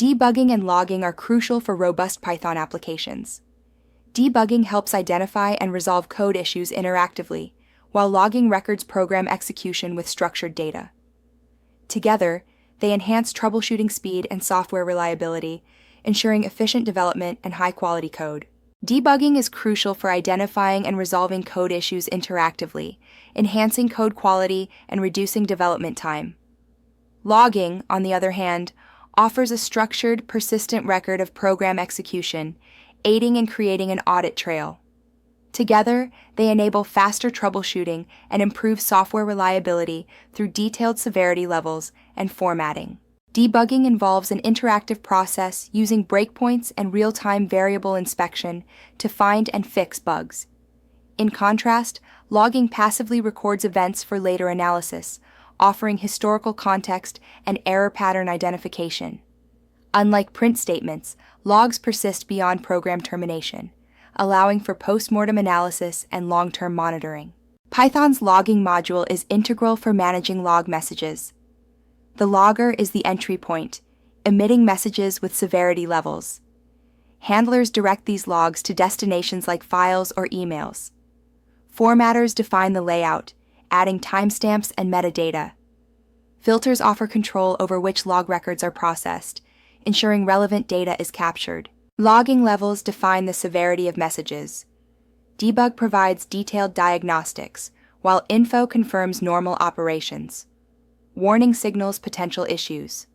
Debugging and logging are crucial for robust Python applications. Debugging helps identify and resolve code issues interactively, while logging records program execution with structured data. Together, they enhance troubleshooting speed and software reliability, ensuring efficient development and high-quality code. Debugging is crucial for identifying and resolving code issues interactively, enhancing code quality and reducing development time. Logging, on the other hand, offers a structured, persistent record of program execution, aiding in creating an audit trail. Together, they enable faster troubleshooting and improve software reliability through detailed severity levels and formatting. Debugging involves an interactive process using breakpoints and real-time variable inspection to find and fix bugs. In contrast, logging passively records events for later analysis, offering historical context and error pattern identification. Unlike print statements, logs persist beyond program termination, allowing for post-mortem analysis and long-term monitoring. Python's logging module is integral for managing log messages. The logger is the entry point, emitting messages with severity levels. Handlers direct these logs to destinations like files or emails. Formatters define the layout, adding timestamps and metadata. Filters offer control over which log records are processed, ensuring relevant data is captured. Logging levels define the severity of messages. Debug provides detailed diagnostics, while info confirms normal operations. Warning signals potential issues.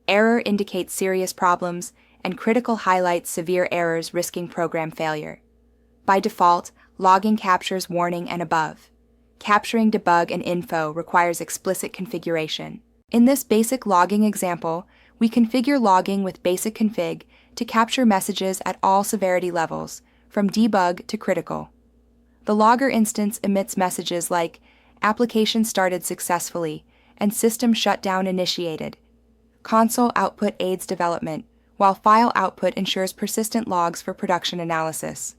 Error indicates serious problems, and critical highlights severe errors risking program failure. By default, logging captures warning and above. Capturing debug and info requires explicit configuration. In this basic logging example, we configure logging with basic config to capture messages at all severity levels, from debug to critical. The logger instance emits messages like application started successfully and system shutdown initiated. Console output aids development, while file output ensures persistent logs for production analysis.